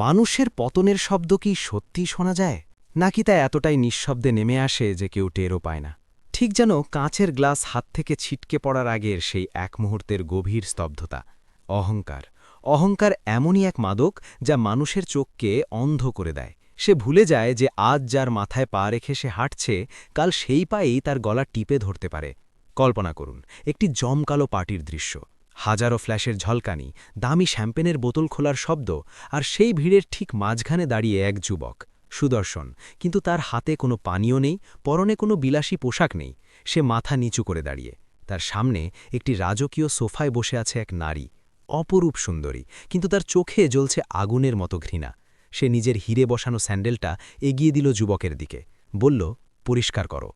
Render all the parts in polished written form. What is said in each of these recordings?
মানুষের পতনের শব্দ কি সত্যিই শোনা যায়, নাকি তা এতটাই নিঃশব্দে নেমে আসে যে কেউ টেরও পায় না? ঠিক যেন কাঁচের গ্লাস হাত থেকে ছিটকে পড়ার আগের সেই এক মুহূর্তের গভীর স্তব্ধতা। অহংকার অহংকার এমনই এক মাদক যা মানুষের চোখকে অন্ধ করে দেয়। সে ভুলে যায় যে আজ যার মাথায় পা রেখে সে হাঁটছে, কাল সেই পায়েই তার গলা টিপে ধরতে পারে। কল্পনা করুন একটি জমকালো পার্টির দৃশ্য, হাজারো ফ্ল্যাশের ঝলকানি, দামি শ্যাম্পেনের বোতল খোলার শব্দ, আর সেই ভিড়ের ঠিক মাঝখানে দাঁড়িয়ে এক যুবক, সুদর্শন, কিন্তু তার হাতে কোনো পানীয় নেই, পরনে কোনো বিলাসী পোশাক নেই। সে মাথা নিচু করে দাঁড়িয়ে। তার সামনে একটি রাজকীয় সোফায় বসে আছে এক নারী, অপরূপ সুন্দরী, কিন্তু তার চোখে জ্বলছে আগুনের মতো ঘৃণা। সে নিজের হিরে বসানো স্যান্ডেলটা এগিয়ে দিল যুবকের দিকে, বলল, পরিষ্কার করো।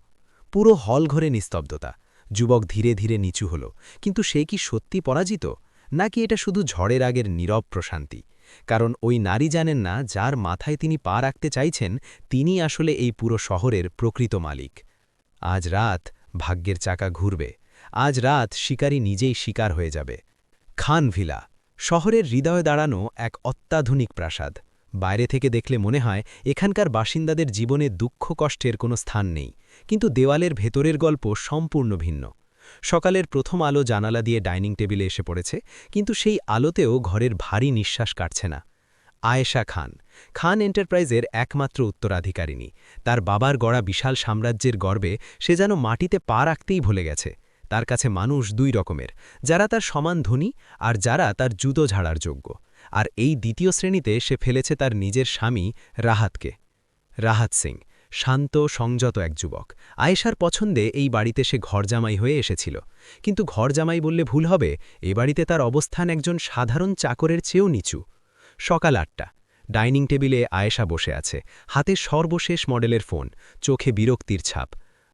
পুরো হল ঘরে নিস্তব্ধতা। যুবক ধীরে ধীরে নিচু হল, কিন্তু সে কি সত্যি পরাজিত, নাকি এটা শুধু ঝড়ের আগের নীরব প্রশান্তি? কারণ ওই নারী জানেন না, যার মাথায় তিনি পা রাখতে চাইছেন তিনি আসলে এই পুরো শহরের প্রকৃত মালিক। আজ রাত ভাগ্যের চাকা ঘুরবে। আজ রাত শিকারী নিজেই শিকার হয়ে যাবে। খান ভিলা, শহরের হৃদয়ে দাঁড়ানো এক অত্যাধুনিক প্রাসাদ। বাইরে থেকে দেখলে মনে হয় এখানকার বাসিন্দাদের জীবনে দুঃখ কষ্টের কোনো স্থান নেই, কিন্তু দেওয়ালের ভেতরের গল্প সম্পূর্ণ ভিন্ন। সকালের প্রথম আলো জানালা দিয়ে ডাইনিং টেবিলে এসে পড়েছে, কিন্তু সেই আলোতেও ঘরের ভারী নিঃশ্বাস কাটছে না। আয়েশা খান, খান এন্টারপ্রাইজের একমাত্র উত্তরাধিকারিণী। তার বাবার গড়া বিশাল সাম্রাজ্যের গর্বে সে যেন মাটিতে পা রাখতেই ভুলে গেছে। তার কাছে মানুষ দুই রকমের, যারা তার সমান ধনী আর যারা তার জুতো ঝাড়ার যোগ্য। আর এই দ্বিতীয় শ্রেণীতে সে ফেলেছে তার নিজের স্বামী রাহাতকে। রাহাত সিং, শান্ত সংযত এক যুবক। আয়েশার পছন্দে এই বাড়িতে সে ঘরজামাই হয়ে এসেছিল, কিন্তু ঘরজামাই বললে ভুল হবে, এ বাড়িতে তার অবস্থান একজন সাধারণ চাকরের চেয়েও নিচু। সকাল ৮টা, ডাইনিং টেবিলে আয়েশা বসে আছে, হাতে সর্বশেষ মডেলের ফোন, চোখে বিরক্তির ছাপ।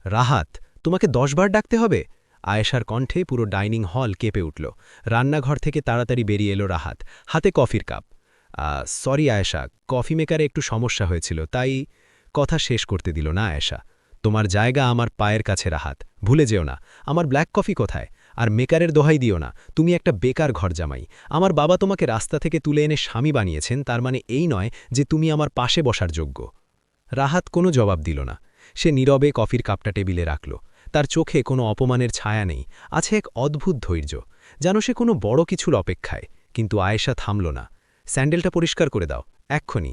রাহাত, তোমাকে ১০ বার ডাকতে হবে? আয়েশার কণ্ঠে পুরো ডাইনিং হল কেঁপে উঠল। রান্নাঘর থেকে তাড়াতাড়ি বেরিয়ে এলো রাহাত, হাতে কফির কাপ। সরি আয়েশা, কফি মেকারে একটু সমস্যা হয়েছিল, তাই। কথা শেষ করতে দিল না আয়েশা। তোমার জায়গা আমার পায়ের কাছে রাহাত, ভুলে যেও না। আমার ব্ল্যাক কফি কোথায়? আর মেকারের দোহাই দিও না, তুমি একটা বেকার ঘরজামাই। আমার বাবা তোমাকে রাস্তা থেকে তুলে এনে স্বামী বানিয়েছেন, তার মানে এই নয় যে তুমি আমার পাশে বসার যোগ্য। রাহাত কোনো জবাব দিল না। সে নীরবে কফির কাপটা টেবিলে রাখল। তার চোখে কোনো অপমানের ছায়া নেই, আছে এক অদ্ভুত ধৈর্য, যেন সে কোনো বড় কিছুর অপেক্ষায়। কিন্তু আয়েশা থামল না। স্যান্ডেলটা পরিষ্কার করে দাও, এক্ষুনি।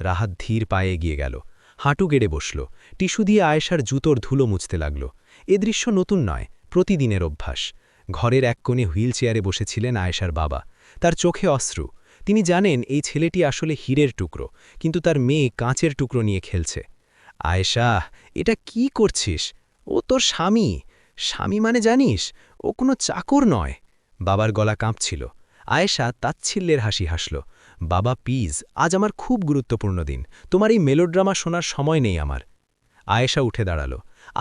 রাহাত ধীর পায়ে এগিয়ে গেল, হাঁটু গেড়ে বসল, টিস্যু দিয়ে আয়েশার জুতোর ধুলো মুছতে লাগল। এ দৃশ্য নতুন নয়, প্রতিদিনের অভ্যাস। ঘরের এক কোণে হুইল চেয়ারে বসেছিলেন আয়েশার বাবা, তার চোখে অশ্রু। তিনি জানেন এই ছেলেটি আসলে হীরের টুকরো, কিন্তু তার মেয়ে কাঁচের টুকরো নিয়ে খেলছে। আয়েশা, এটা কি করছিস? ও তোর স্বামী। স্বামী মানে জানিস, ও কোনো চাকর নয়। বাবার গলা কাঁপছিল। আয়েশা তাচ্ছিল্যের হাসি হাসল। বাবা প্লিজ, আজ আমার খুব গুরুত্বপূর্ণ দিন, তোমার এই মেলোড্রামা শোনার সময় নেই আমার। আয়েশা উঠে দাঁড়াল।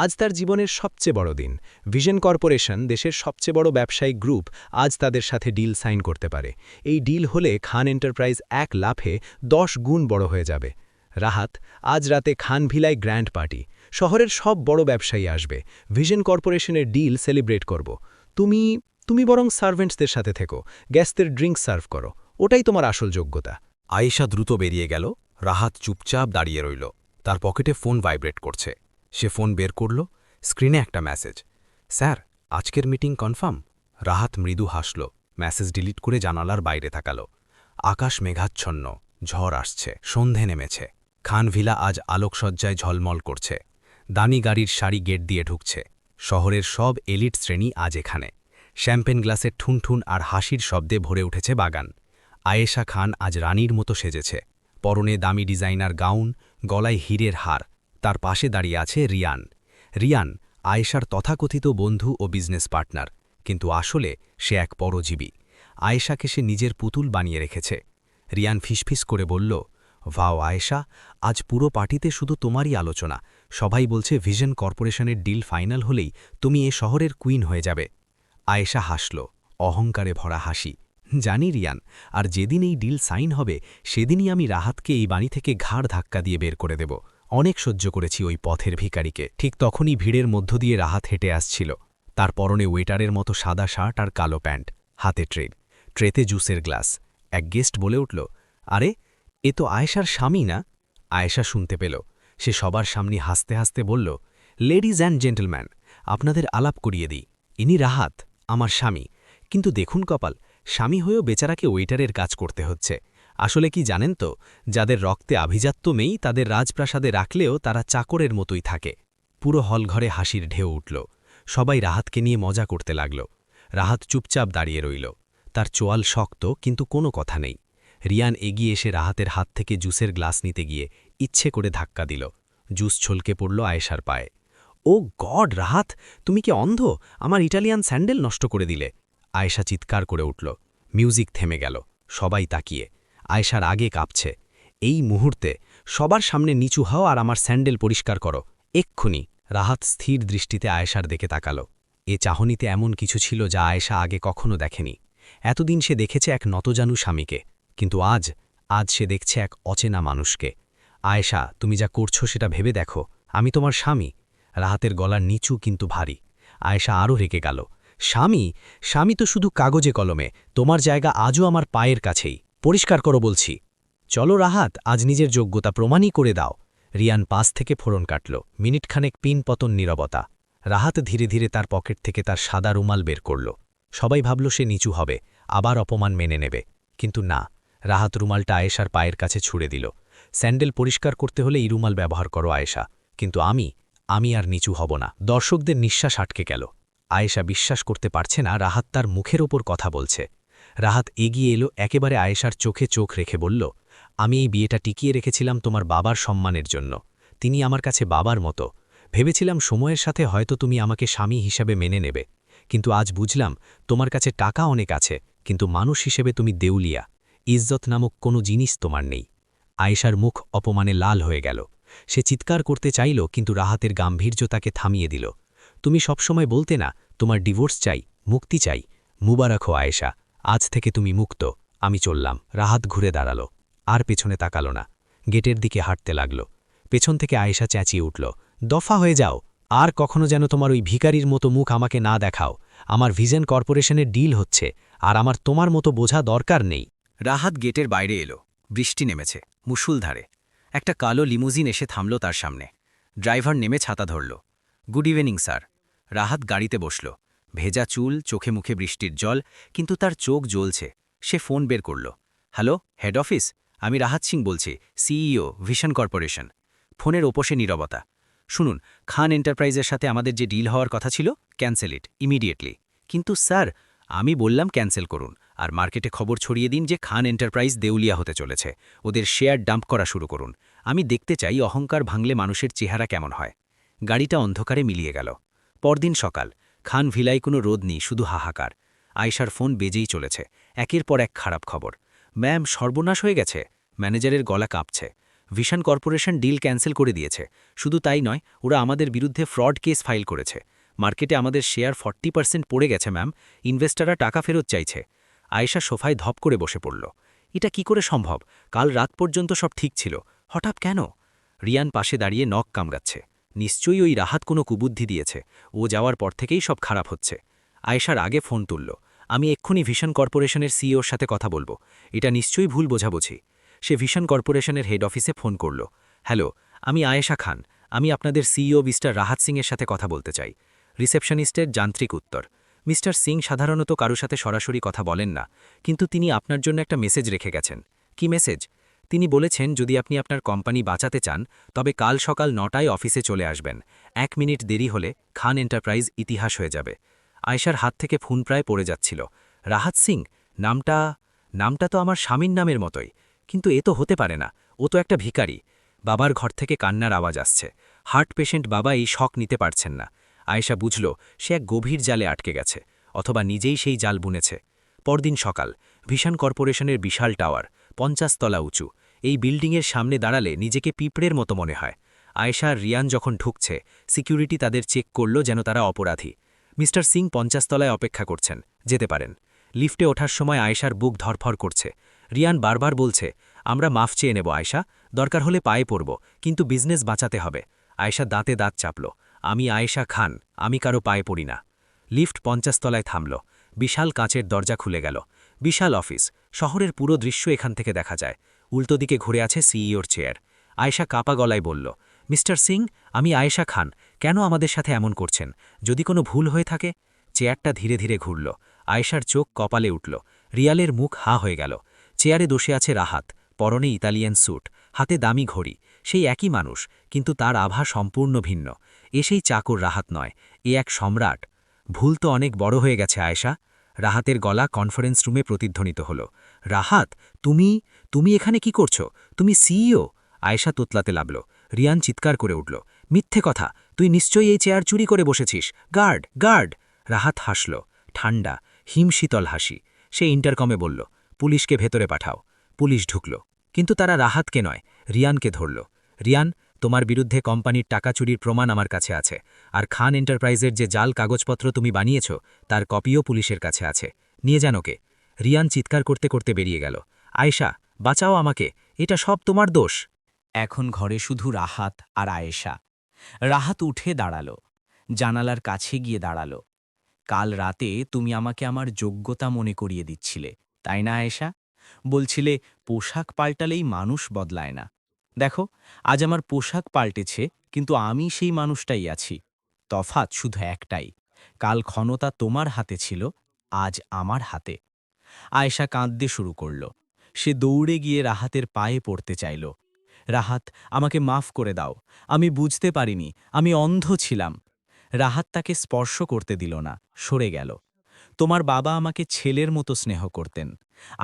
আজ তার জীবনের সবচেয়ে বড় দিন। ভিশন কর্পোরেশন, দেশের সবচেয়ে বড় ব্যবসায়িক গ্রুপ, আজ তাদের সাথে ডিল সাইন করতে পারে। এই ডিল হলে খান এন্টারপ্রাইজ এক লাফে 10 গুণ বড় হয়ে যাবে। রাহাত, আজ রাতে খান ভিলায় গ্র্যান্ড পার্টি। শহরের সব বড় ব্যবসায়ী আসবে। ভিশন কর্পোরেশনের ডিল সেলিব্রেট করব। তুমি তুমি বরং সার্ভেন্টসদের সাথে থেকো, গ্যাসদের ড্রিঙ্ক সার্ভ করো, ওটাই তোমার আসল যোগ্যতা। আয়েশা দ্রুত বেরিয়ে গেল। রাহাত চুপচাপ দাঁড়িয়ে রইল। তার পকেটে ফোন ভাইব্রেট করছে। সে ফোন বের করল। স্ক্রিনে একটা মেসেজ। স্যার, আজকের মিটিং কনফার্ম? রাহাত মৃদু হাসল, মেসেজ ডিলিট করে জানালার বাইরে তাকাল। আকাশ মেঘাচ্ছন্ন, ঝড় আসছে, সন্ধে নেমেছে। খান ভিলা আজ আলোকসজ্জায় ঝলমল করছে। দানি গাড়ির সারি গেট দিয়ে ঢুকছে। শহরের সব এলিট শ্রেণী আজ এখানে। শ্যাম্পেন গ্লাসের ঠুনঠুন আর হাসির শব্দে ভরে উঠেছে বাগান। আয়েশা খান আজ রানীর মতো সেজেছে, পরনে দামি ডিজাইনার গাউন, গলায় হীরের হার। তার পাশে দাঁড়িয়ে আছে রিয়ান। রিয়ান আয়েশার তথাকথিত বন্ধু ও বিজনেস পার্টনার, কিন্তু আসলে সে এক পরজীবী। আয়েশাকে সে নিজের পুতুল বানিয়ে রেখেছে। রিয়ান ফিসফিস করে বলল, ভাও আয়েশা, আজ পুরো পার্টিতে শুধু তোমারই আলোচনা। সবাই বলছে ভিশন কর্পোরেশনের ডিল ফাইনাল হলেই তুমি এ শহরের কুইন হয়ে যাবে। আয়েশা হাসল, অহংকারে ভরা হাসি। জানি রিয়ান, আর যেদিন এই ডিল সাইন হবে সেদিনই আমি রাহাতকে এই বাড়ি থেকে ঘাড় ধাক্কা দিয়ে বের করে দেব। অনেক সহ্য করেছি ওই পথের ভিখারিকে। ঠিক তখনই ভিড়ের মধ্য দিয়ে রাহাত হেঁটে আসছিল। তার পরনে ওয়েটারের মতো সাদা শার্ট আর কালো প্যান্ট, হাতে ট্রেতে জুসের গ্লাস। এক গেস্ট বলে উঠল, আরে এ তো আয়েশার স্বামী না? আয়েশা শুনতে পেল। সে সবার সামনে হাসতে হাসতে বলল, লেডিজ অ্যান্ড জেন্টলম্যান, আপনাদের আলাপ করিয়ে দিই। ইনি রাহাত, আমার স্বামী। কিন্তু দেখুন কপাল, স্বামী হয়েও বেচারাকে ওয়েটারের কাজ করতে হচ্ছে। আসলে কি জানেন তো, যাদের রক্তে আভিজাত্য মেই তাদের রাজপ্রাসাদে রাখলেও তারা চাকরের মতোই থাকে। পুরো হলঘরে হাসির ঢেউ উঠল। সবাই রাহাতকে নিয়ে মজা করতে লাগল। রাহাত চুপচাপ দাঁড়িয়ে রইল। তার চোয়াল শক্ত, কিন্তু কোনো কথা নেই। রিয়ান এগিয়ে এসে রাহাতের হাত থেকে জুসের গ্লাস নিতে গিয়ে ইচ্ছে করে ধাক্কা দিল। জুস ছলকে পড়ল আয়েশার পায়ে। ও গড রাহাত, তুমি কি অন্ধ? আমার ইটালিয়ান স্যান্ডেল নষ্ট করে দিলে। আয়েশা চিৎকার করে উঠল। মিউজিক থেমে গেল। সবাই তাকিয়ে। আয়েশার আগে কাঁপছে। এই মুহূর্তে সবার সামনে নিচু হও আর আমার স্যান্ডেল পরিষ্কার করো, এক্ষুনি। রাহাত স্থির দৃষ্টিতে আয়েশার দিকে তাকালো। এ চাহনিতে এমন কিছু ছিল যা আয়েশা আগে কখনো দেখেনি। এতদিন সে দেখেছে এক নতজানু স্বামীকে, কিন্তু আজ সে দেখছে এক অচেনা মানুষকে। আয়েশা, তুমি যা করছো সেটা ভেবে দেখো, আমি তোমার স্বামী। রাহাতের গলার নিচু কিন্তু ভারী। আয়েশা আরও রেগে গেল। স্বামী? স্বামী তো শুধু কাগজে কলমে। তোমার জায়গা আজও আমার পায়ের কাছেই। পরিষ্কার করো বলছি। চলো রাহাত, আজ নিজের যোগ্যতা প্রমাণই করে দাও। রিয়ান পাশ থেকে ফোড়ন কাটল। মিনিটখানেক পিন পতন নীরবতা। রাহাত ধীরে ধীরে তার পকেট থেকে তার সাদা রুমাল বের করল। সবাই ভাবল সে নিচু হবে, আবার অপমান মেনে নেবে। কিন্তু না, রাহাত রুমালটা আয়েশার পায়ের কাছে ছুড়ে দিল। স্যান্ডেল পরিষ্কার করতে হলে এই রুমাল ব্যবহার করো আয়েশা, কিন্তু আমি আর নিচু হব না। দর্শকদের নিঃশ্বাস আটকে গেল। আয়েশা বিশ্বাস করতে পারছে না রাহাত তার মুখের ওপর কথা বলছে। রাহাত এগিয়ে এলো, একেবারে আয়েশার চোখে চোখ রেখে বলল, আমি এই বিয়েটা টিকিয়ে রেখেছিলাম তোমার বাবার সম্মানের জন্য। তিনি আমার কাছে বাবার মতো। ভেবেছিলাম সময়ের সাথে হয়তো তুমি আমাকে স্বামী হিসেবে মেনে নেবে, কিন্তু আজ বুঝলাম তোমার কাছে টাকা অনেক আছে, কিন্তু মানুষ হিসেবে তুমি দেউলিয়া। ইজ্জত নামক কোনো জিনিস তোমার নেই। আয়েশার মুখ অপমানে লাল হয়ে গেল। সে চিৎকার করতে চাইল, কিন্তু রাহাতের গাম্ভীর্য তাকে থামিয়ে দিল। তুমি সবসময় বলতে না, তোমার ডিভোর্স চাই, মুক্তি চাই। মুবারক হো আয়েশা, আজ থেকে তুমি মুক্ত। আমি চললাম। রাহাত ঘুরে দাঁড়াল, আর পেছনে তাকাল না। গেটের দিকে হাঁটতে লাগল। পেছন থেকে আয়েশা চেঁচিয়ে উঠল, দফা হয়ে যাও। আর কখনো যেন তোমার ওই ভিখারির মতো মুখ আমাকে না দেখাও। আমার ভিশন কর্পোরেশনের ডিল হচ্ছে, আর আমার তোমার মতো বোঝা দরকার নেই। রাহাত গেটের বাইরে এলো। বৃষ্টি নেমেছে, মুষলধারে। একটা কালো লিমুজিন এসে থামল তার সামনে। ড্রাইভার নেমে ছাতা ধরল। Good evening sir. রাহাত গাড়িতে বসল। ভেজা চুল, চোখে মুখে বৃষ্টির জল, কিন্তু তার চোখ জ্বলছে। সে ফোন বের করল। Hello, head office? আমি রাহাত সিং বলছি, সিইও, ভিশন কর্পোরেশন। ফোনের ওপসে নীরবতা। শুনুন, খান এন্টারপ্রাইজের সাথে আমাদের যে ডিল হওয়ার কথা ছিল, ক্যান্সেল ইট ইমিডিয়েটলি। কিন্তু স্যার, আমি বললাম ক্যান্সেল করুন, আর মার্কেটে খবর ছড়িয়ে দিন যে খান এন্টারপ্রাইজ দেউলিয়া হতে চলেছে। ওদের শেয়ার ডাম্প করা শুরু করুন। আমি দেখতে চাই অহংকার ভাঙলে মানুষের চেহারা কেমন হয়। গাড়িটা অন্ধকারে মিলিয়ে গেল। পরদিন সকাল। খান ভিলায় কোনো রোদ নেই, শুধু হাহাকার। আয়েশার ফোন বেজেই চলেছে। একের পর এক খারাপ খবর। ম্যাম, সর্বনাশ হয়ে গেছে। ম্যানেজারের গলা কাঁপছে। ভিশন কর্পোরেশন ডিল ক্যান্সেল করে দিয়েছে। শুধু তাই নয়, ওরা আমাদের বিরুদ্ধে ফ্রড কেস ফাইল করেছে। মার্কেটে আমাদের শেয়ার 40% পড়ে গেছে ম্যাম। ইনভেস্টাররা টাকা ফেরত চাইছে। আয়েশা সোফায় ধপ করে বসে পড়ল। এটা কি করে সম্ভব? কাল রাত পর্যন্ত সব ঠিক ছিল, হঠাৎ কেন? রিয়ান পাশে দাঁড়িয়ে নখ কামড়াচ্ছে। নিশ্চয়ই ওই রাহাত কোনো কুবুদ্ধি দিয়েছে। ও যাওয়ার পর থেকেই সব খারাপ হচ্ছে। আয়েশার আগে ফোন তুলল। আমি এক্ষুনি ভিশন কর্পোরেশনের সিইওর সাথে কথা বলবো। এটা নিশ্চয়ই ভুল বোঝাবুঝি। সে ভিশন কর্পোরেশনের হেড অফিসে ফোন করল। হ্যালো, আমি আয়েশা খান। আমি আপনাদের সিইও মিস্টার রাহাত সিংয়ের সাথে কথা বলতে চাই। রিসেপশনিস্টের যান্ত্রিক উত্তর। মিস্টার সিং সাধারণত কারো সাথে সরাসরি কথা বলেন না, কিন্তু তিনি আপনার জন্য একটা মেসেজ রেখে গেছেন। কি মেসেজ? তিনি বলেছেন যদি আপনি আপনার কোম্পানি বাঁচাতে চান, তবে কাল সকাল 9টায় অফিসে চলে আসবেন। 1 মিনিট দেরি হলে খান এন্টারপ্রাইজ ইতিহাস হয়ে যাবে। আয়েশার হাত থেকে ফোন প্রায় পড়ে যাচ্ছিল। রাহাত সিং? নামটা তো আমার স্বামীর নামের মতোই, কিন্তু এ তো হতে পারে না। ও তো একটা ভিখারি। বাবার ঘর থেকে কান্নার আওয়াজ আসছে। হার্ট পেশেন্ট বাবা এই শক নিতে পারছেন না। আয়েশা বুঝল সে এক গভীর জালে আটকে গেছে, অথবা নিজেই সেই জাল বুনেছে। পরদিন সকাল। ভিশন কর্পোরেশনের বিশাল টাওয়ার, 50 তলা উঁচু। এই বিল্ডিংয়ের সামনে দাঁড়ালে নিজেকে পিঁপড়ের মতো মনে হয়। আয়েশা আর রিয়ান যখন ঢুকছে, সিকিউরিটি তাদের চেক করল যেন তারা অপরাধী। মিস্টার সিং 50 তলায় অপেক্ষা করছেন, যেতে পারেন। লিফটে ওঠার সময় আয়েশার বুক ধরফর করছে। রিয়ান বারবার বলছে, আমরা মাফ চেয়ে নেব আয়েশা, দরকার হলে পায়ে পড়ব, কিন্তু বিজনেস বাঁচাতে হবে। আয়েশা দাঁতে দাঁত চাপল। আমি আয়েশা খান, আমি কারো পায়ে পড়ি না। লিফট 50 তলায় থামল। বিশাল কাঁচের দরজা খুলে গেল। বিশাল অফিস। শহরের পুরো দৃশ্য এখান থেকে দেখা যায়। উল্টো দিকে ঘুরে আছে সিইওর চেয়ার। আয়েশা কাপা গলায় বলল, মিস্টার সিং, আমি আয়েশা খান, কেন আমাদের সাথে এমন করছেন? যদি কোনো ভুল হয়ে থাকে। চেয়ারটা ধীরে ধীরে ঘুরল। আয়েশার চোখ কপালে উঠল। রিয়ালের মুখ হা হয়ে গেল। চেয়ারে বসে আছে রাহাত, পরনে ইতালিয়ান স্যুট, হাতে দামি ঘড়ি। সেই একই মানুষ, কিন্তু তার আভা সম্পূর্ণ ভিন্ন। এ সেই চাকর রাহাত নয়, এ এক সম্রাট। ভুল তো অনেক বড় হয়ে গেছে আয়েশা। রাহাতের গলা কনফারেন্স রুমে প্রতিধ্বনিত হল। রাহাত, তুমি এখানে কি করছো? তুমি সিইও? আয়েশা তোতলাতে লাগল। রিয়ান চিৎকার করে উঠল, মিথ্যে কথা, তুই নিশ্চয়ই এই চেয়ার চুরি করে বসেছিস। Guard, guard! রাহাত হাসল, ঠান্ডা হিমশীতল হাসি। সে ইন্টারকমে বলল, পুলিশকে ভেতরে পাঠাও। পুলিশ ঢুকল, কিন্তু তারা রাহাতকে নয়, রিয়ানকে ধরল। রিয়ান, তোমার বিরুদ্ধে কোম্পানির টাকা চুরির প্রমাণ আমার কাছে আছে, আর খান এন্টারপ্রাইজের যে জাল কাগজপত্র তুমি বানিয়েছ তার কপিও পুলিশের কাছে আছে। নিয়ে যান ওকে। রিয়ান চিৎকার করতে করতে বেরিয়ে গেল। আয়েশা, বাঁচাও আমাকে, এটা সব তোমার দোষ। এখন ঘরে শুধু রাহাত আর আয়েশা। রাহাত উঠে দাঁড়াল, জানালার কাছে গিয়ে দাঁড়াল। কাল রাতে তুমি আমাকে আমার যোগ্যতা মনে করিয়ে দিচ্ছিলে, তাই না আয়েশা? বলছিলে পোশাক পাল্টালেই মানুষ বদলায় না। দেখো, আজ আমার পোশাক পাল্টেছে, কিন্তু আমি সেই মানুষটাই আছি। তফাৎ শুধু একটাই, কাল ক্ষমতা তোমার হাতে ছিল, আজ আমার হাতে। আয়েশা কাঁদতে শুরু করল। সে দৌড়ে গিয়ে রাহাতের পায়ে পড়তে চাইল। রাহাত, আমাকে মাফ করে দাও, আমি বুঝতে পারিনি, আমি অন্ধ ছিলাম। রাহাত তাকে স্পর্শ করতে দিল না, সরে গেল। তোমার বাবা আমাকে ছেলের মতো স্নেহ করতেন,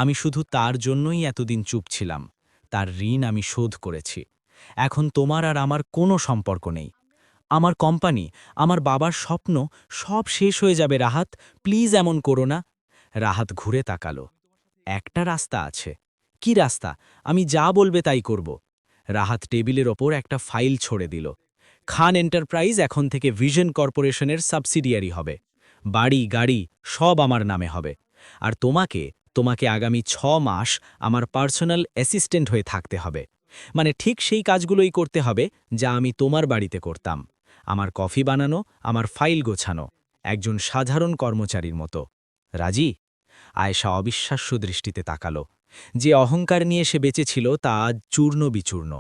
আমি শুধু তার জন্যই এতদিন চুপ ছিলাম। তার ঋণ আমি শোধ করেছি। এখন তোমার আর আমার কোনো সম্পর্ক নেই। আমার কোম্পানি, আমার বাবার স্বপ্ন, সব শেষ হয়ে যাবে। রাহাত, প্লিজ এমন করো না। রাহাত ঘুরে তাকালো। একটা রাস্তা আছে। কি রাস্তা? আমি যা বলবে তাই করব। রাহাত টেবিলের ওপর একটা ফাইল ছড়ে দিল। খান এন্টারপ্রাইজ এখন থেকে ভিশন কর্পোরেশনের সাবসিডিয়ারি হবে। বাড়ি গাড়ি সব আমার নামে হবে। আর তোমাকে আগামী 6 মাস আমার পার্সোনাল অ্যাসিস্ট্যান্ট হয়ে থাকতে হবে। মানে ঠিক সেই কাজগুলোই করতে হবে যা আমি তোমার বাড়িতে করতাম। আমার কফি বানানো, আমার ফাইল গোছানো, একজন সাধারণ কর্মচারীর মতো। রাজি? আয়েশা অবিশ্বাস্য দৃষ্টিতে তাকালো। যে অহংকার নিয়ে সে বেঁচেছিল তা আজ চূর্ণ বিচূর্ণ।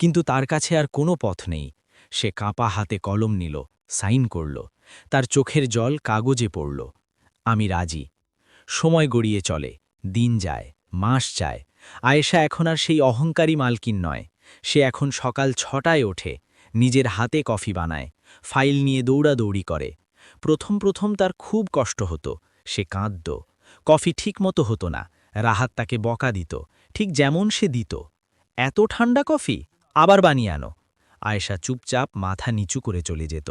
কিন্তু তার কাছে আর কোনো পথ নেই। সে কাঁপা হাতে কলম নিল, সাইন করল। তার চোখের জল কাগজে পড়ল। আমি রাজি। সময় গড়িয়ে চলে, দিন যায়, মাস যায়। আয়েশা এখন আর সেই অহংকারী মালকিন নয়। সে এখন সকাল 6টায় ওঠে, নিজের হাতে কফি বানায়, ফাইল নিয়ে দৌড়াদৌড়ি করে। প্রথম তার খুব কষ্ট হতো, সে কাঁদত। কফি ঠিকমতো হতো না, রাহাত তাকে বকা দিত, ঠিক যেমন সে দিত। এত ঠান্ডা কফি, আবার বানিয়ে আনো। আয়েশা চুপচাপ মাথা নিচু করে চলে যেত।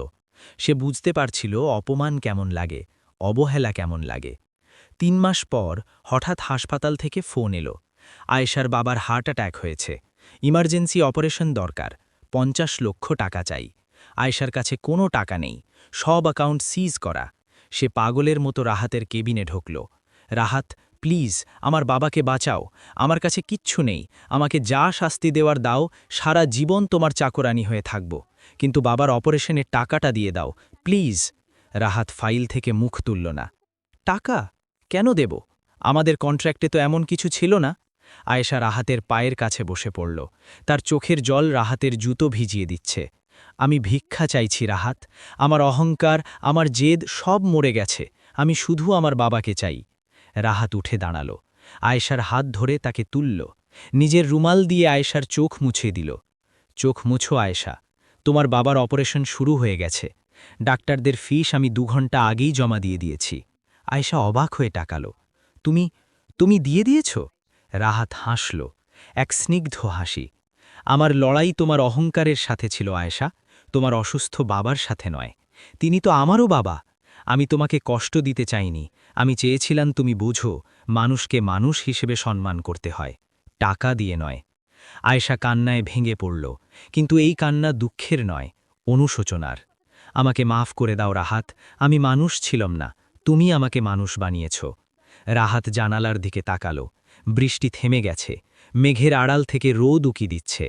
সে বুঝতে পারছিল অপমান কেমন লাগে, অবহেলা কেমন লাগে। 3 মাস পর হঠাৎ হাসপাতাল থেকে ফোন এলো। আয়েশার বাবার হার্ট অ্যাটাক হয়েছে, ইমার্জেন্সি অপারেশন দরকার, 50 লক্ষ টাকা চাই। আয়েশার কাছে কোনো টাকা নেই, সব অ্যাকাউন্ট সিজ করা। সে পাগলের মতো রাহাতের কেবিনে ঢুকল। রাহাত, প্লিজ আমার বাবাকে বাঁচাও, আমার কাছে কিচ্ছু নেই, আমাকে যা শাস্তি দেওয়ার দাও, সারা জীবন তোমার চাকরানি হয়ে থাকব, কিন্তু বাবার অপারেশনের টাকাটা দিয়ে দাও, প্লিজ। রাহাত ফাইল থেকে মুখ তুলল না। টাকা? কেন দেব? আমাদের কন্ট্রাক্টে তো এমন কিছু ছিল না। আয়েশা রাহাতের পায়ের কাছে বসে পড়ল। তার চোখের জল রাহাতের জুতো ভিজিয়ে দিচ্ছে। আমি ভিক্ষা চাইছি রাহাত, আমার অহংকার, আমার জেদ সব মরে গেছে, আমি শুধু আমার বাবাকে চাই। রাহাত উঠে দাঁড়াল, আয়েশার হাত ধরে তাকে তুলল, নিজের রুমাল দিয়ে আয়েশার চোখ মুছে দিল। চোখ মুছো আয়েশা, তোমার বাবার অপারেশন শুরু হয়ে গেছে, ডাক্তারদের ফিস আমি 2 ঘন্টা আগেই জমা দিয়ে দিয়েছি। আয়েশা অবাক হয়ে তাকালো। তুমি দিয়ে দিয়েছ? রাহাত হাসল, এক স্নিগ্ধ হাসি। আমার লড়াই তোমার অহংকারের সাথে ছিল আয়েশা, তোমার অসুস্থ বাবার সাথে নয়। তিনি তো আমারও বাবা। আমি তোমাকে কষ্ট দিতে চাইনি, আমি চেয়েছিলাম তুমি বুঝো মানুষকে মানুষ হিসেবে সম্মান করতে হয়, টাকা দিয়ে নয়। আয়েশা কান্নায় ভেঙে পড়ল, কিন্তু এই কান্না দুঃখের নয়, অনুশোচনার। আমাকে মাফ করে দাও রাহাত, আমি মানুষ ছিলাম না, তুমি আমাকে মানুষ বানিয়েছ। রাহাত জানালার দিকে তাকালো। বৃষ্টি থেমে গেছে, মেঘের আড়াল থেকে রোদ উকি দিচ্ছে।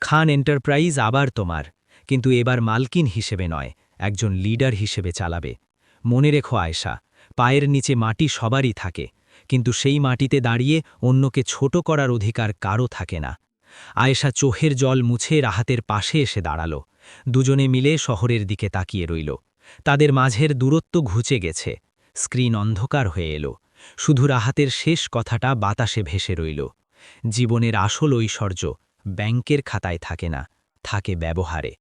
খান এন্টারপ্রাইজ আবার তোমার, কিন্তু এবার মালকিন হিসেবে নয়, একজন লিডার হিসেবে চালাবে। মনে রেখো আয়েশা, পায়ের নিচে মাটি সবারই থাকে, কিন্তু সেই মাটিতে দাঁড়িয়ে অন্যকে ছোট করার অধিকার কারও থাকে না। আয়েশা চোখের জল মুছে রাহাতের পাশে এসে দাঁড়াল। দুজনে মিলে শহরের দিকে তাকিয়ে রইল। তাদের মাঝের দূরত্ব ঘুচে গেছে। স্ক্রিন অন্ধকার হয়ে এলো। শুধু রাহাতের শেষ কথাটা বাতাসে ভেসে রইল। জীবনের আসল ঐশ্বর্য ব্যাংকের খাতায় থাকে না, থাকে ব্যবহারে।